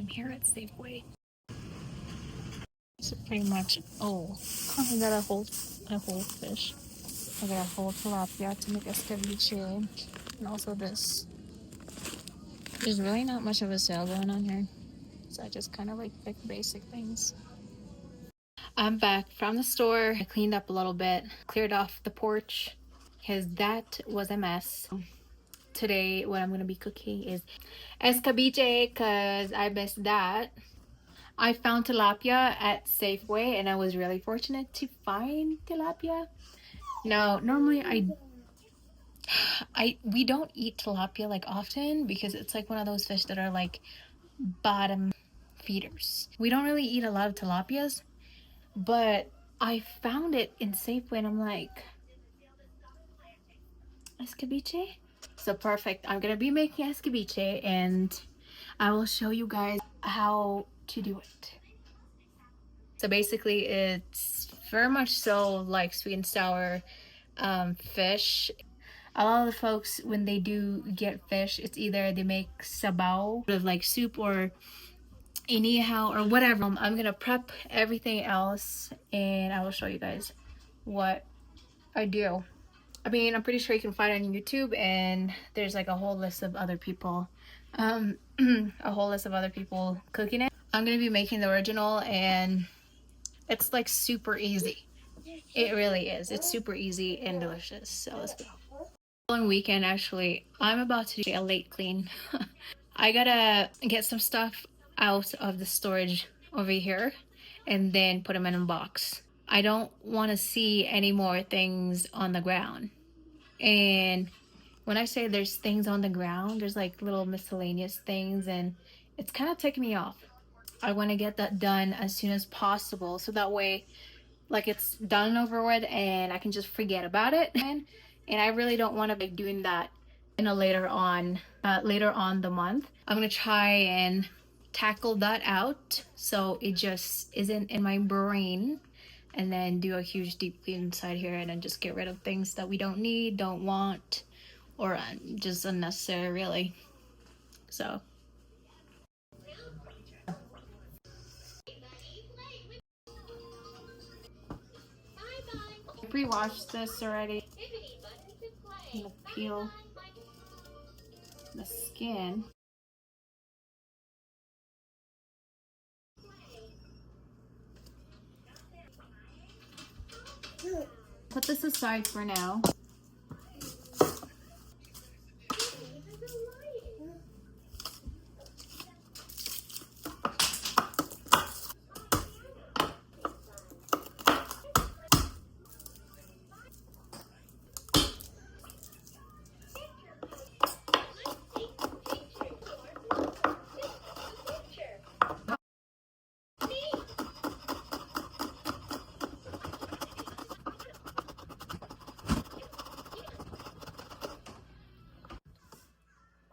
I'm here at Safeway. So pretty much, oh, I got a whole fish. I got a whole tilapia to make escabeche, and also this. There's really not much of a sale going on here, so I just kind of like pick basic things. I'm back from the store. I cleaned up a little bit, cleared off the porch because that was a mess. Today, what I'm gonna be cooking is escabeche because I missed that. I found tilapia at Safeway and I was really fortunate to find tilapia. Now, normally we don't eat tilapia like often because it's like one of those fish that are like bottom feeders. We don't really eat a lot of tilapias, but I found it in Safeway and I'm like, escabeche? So perfect. I'm gonna be making escabeche and I will show you guys how to do it. So basically it's very much so like sweet and sour fish. A lot of the folks, when they do get fish, it's either they make sabaw of like soup or inihaw or whatever. I'm gonna prep everything else and I will show you guys what I do. I mean, I'm pretty sure you can find it on YouTube and there's like a whole list of other people cooking it. I'm gonna be making the original and it's like super easy. It really is. It's super easy and delicious. So let's go. Following weekend, actually, I'm about to do a late clean. I gotta get some stuff out of the storage over here and then put them in a box. I don't want to see any more things on the ground. And when I say there's things on the ground, there's like little miscellaneous things and it's kind of taking me off. I want to get that done as soon as possible so that way like it's done and over with and I can just forget about it. And I really don't want to be doing that in a later on the month. I'm gonna try and tackle that out so it just isn't in my brain, and then do a huge deep clean inside here and then just get rid of things that we don't need, don't want, or just unnecessary really. So I pre-washed this already. I'm gonna peel the skin. Put this aside for now.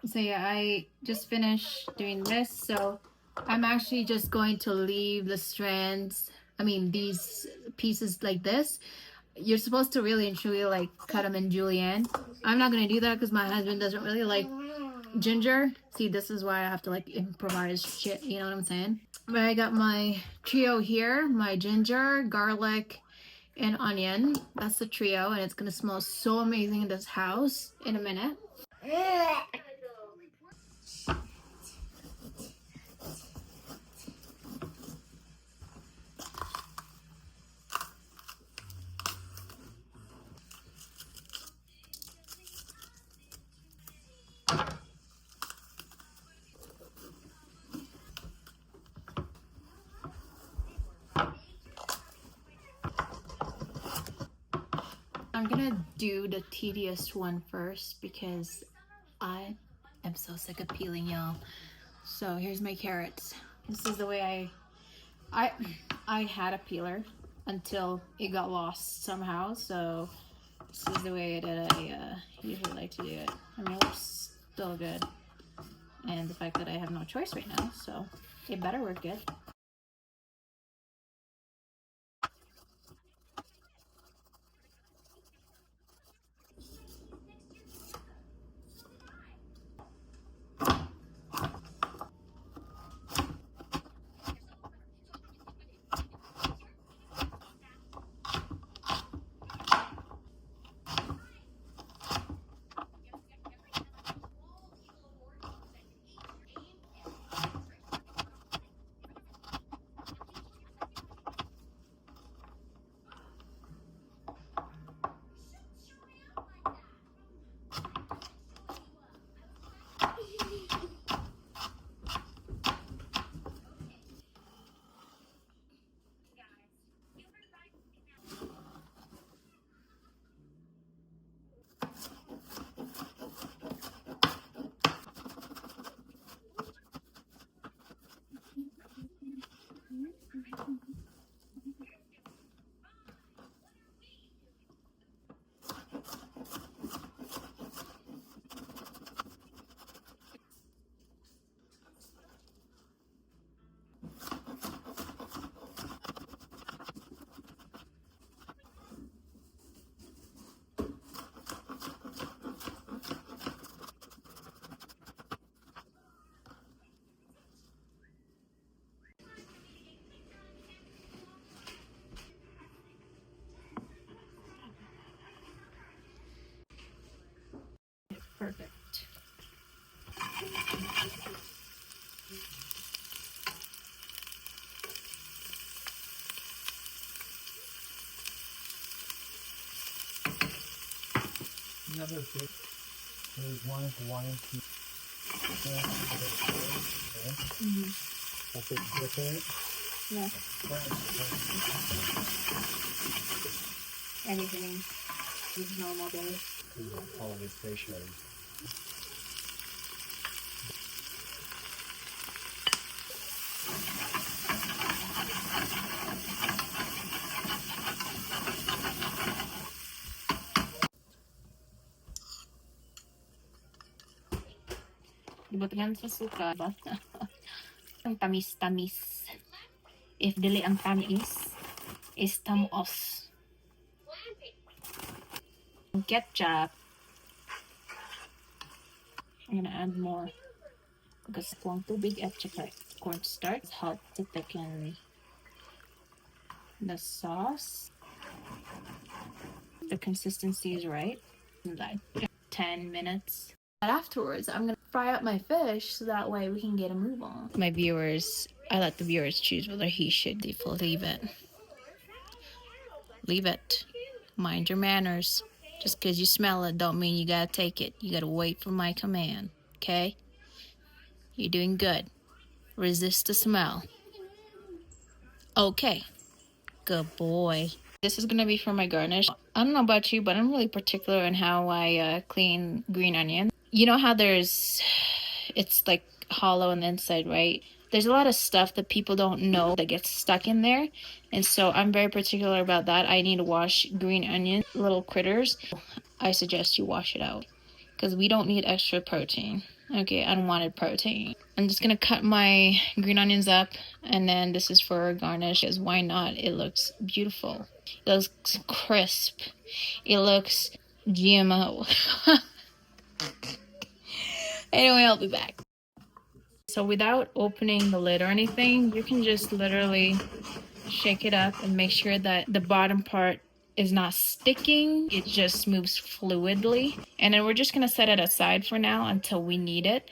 So yeah, I just finished doing this, so I'm actually just going to leave the strands, I mean these pieces like this. You're supposed to really and truly like cut them in julienne. I'm not gonna do that because my husband doesn't really like ginger. See, this is why I have to like improvise shit, you know what I'm saying? But I got my trio here, my ginger, garlic, and onion. That's the trio, and it's gonna smell so amazing in this house in a minute. I'm gonna do the tedious one first because I am so sick of peeling, y'all. So here's my carrots. This is the way I had a peeler until it got lost somehow. So this is the way that I usually like to do it. I mean, it looks still good. And the fact that I have no choice right now, so it better work good. Perfect. Number 6. There's one and two. That's it. No. Anything is normal day. All of his face shows. Dibutuhan sa suka ba? Ang tamis-tamis. If dili ang tamis, is tamos. Ketchup. I'm gonna add more because kung tubig at saka cornstarch help to thicken the sauce. The consistency is right. Like 10 minutes. But afterwards, I'm gonna fry up my fish so that way we can get a move on. My viewers, I let the viewers choose whether he should leave it. Leave it. Mind your manners. Just because you smell it don't mean you gotta take it. You gotta wait for my command. Okay? You're doing good. Resist the smell. Okay. Good boy. This is gonna be for my garnish. I don't know about you, but I'm really particular in how I clean green onion. You know how it's like hollow on the inside, right? There's a lot of stuff that people don't know that gets stuck in there. And so I'm very particular about that. I need to wash green onion, little critters. I suggest you wash it out because we don't need extra protein. Okay, unwanted protein. I'm just gonna cut my green onions up, and then this is for garnish, because why not? It looks beautiful. It looks crisp. It looks GMO. Anyway, I'll be back. So without opening the lid or anything, you can just literally shake it up and make sure that the bottom part is not sticking. It just moves fluidly. And then we're just gonna set it aside for now until we need it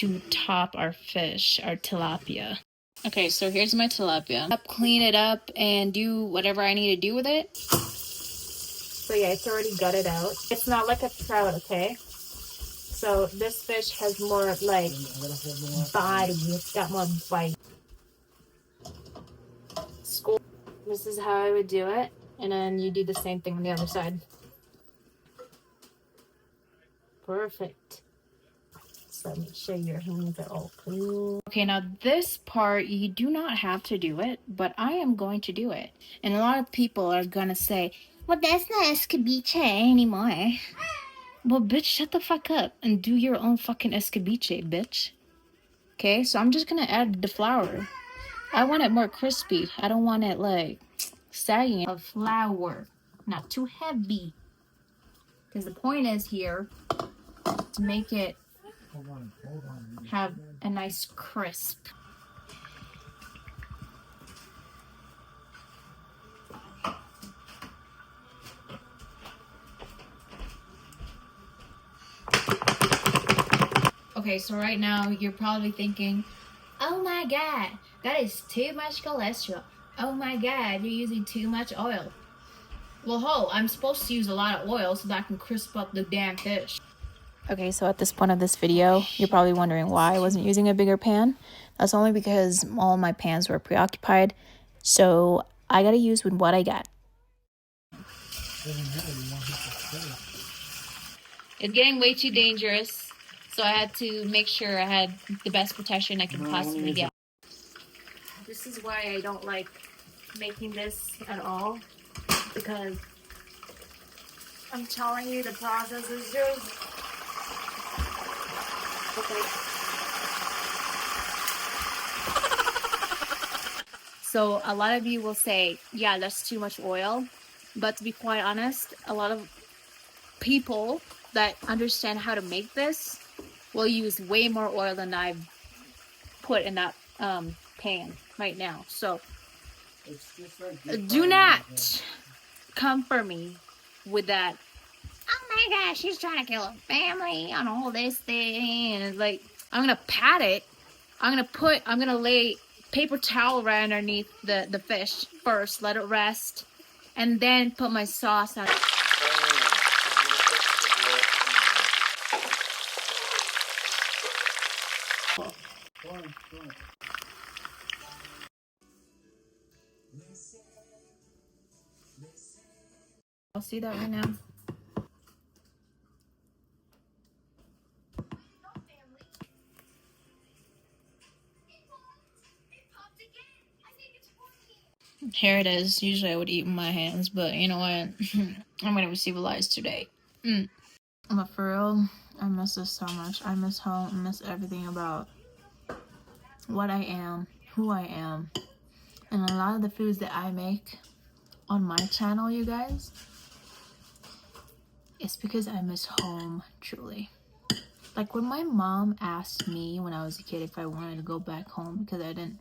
to top our fish, our tilapia. Okay, so here's my tilapia. Clean it up and do whatever I need to do with it. So yeah, it's already gutted out. It's not like a trout, okay? So this fish has more like body. It's got more bite. School. This is how I would do it. And then you do the same thing on the other side. Perfect. So make sure your hands are all clean. Okay, now this part, you do not have to do it, but I am going to do it. And a lot of people are gonna say, well, that's not escabeche anymore. Well, bitch, shut the fuck up and do your own fucking escabeche, bitch. Okay, so I'm just gonna add the flour. I want it more crispy. I don't want it like saggy. Of flour, not too heavy. Because the point is here to make it have a nice crisp. Okay, so right now you're probably thinking, oh my god, that is too much cholesterol. Oh my god, you're using too much oil. Well, I'm supposed to use a lot of oil so that I can crisp up the damn fish. Okay, so at this point of this video, you're probably wondering why I wasn't using a bigger pan. That's only because all my pans were preoccupied. So I gotta use with what I got. It's getting way too dangerous. So I had to make sure I had the best protection I could possibly get. This is why I don't like making this at all. Because I'm telling you, the process is just... Okay. So a lot of you will say, yeah, that's too much oil. But to be quite honest, a lot of people that understand how to make this will use way more oil than I've put in that pan right now. So do not come for me with that. Oh my gosh, she's trying to kill her family on all this thing. And it's like, I'm gonna pat it. I'm gonna lay paper towel right underneath the fish first, let it rest, and then put my sauce on it. I'll see that right now. Here it is. Usually I would eat with my hands, but you know what? I'm gonna be civilized today. But for real, I miss this so much. I miss home. I miss everything about what I am, who I am. And a lot of the foods that I make on my channel, you guys, it's because I miss home, truly. Like when my mom asked me when I was a kid if I wanted to go back home because I didn't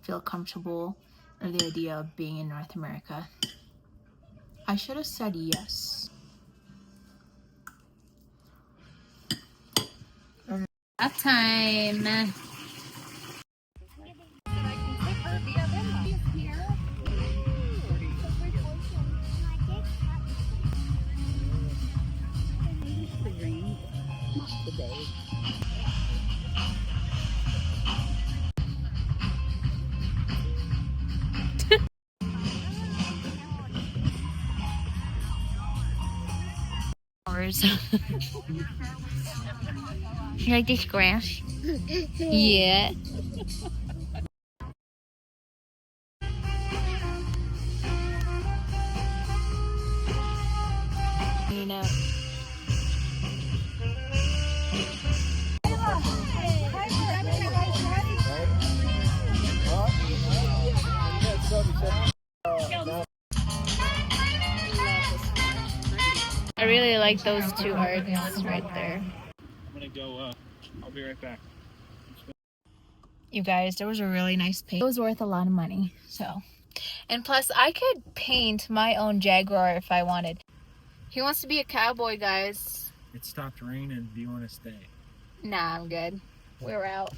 feel comfortable or the idea of being in North America, I should have said yes. That time. You like this grass? Yeah. You know. I really like those two artists right there. I'm gonna go, I'll be right back. You guys, there was a really nice paint. It was worth a lot of money, so. And plus, I could paint my own Jaguar if I wanted. He wants to be a cowboy, guys. It stopped raining. Do you want to stay? Nah, I'm good. We're out.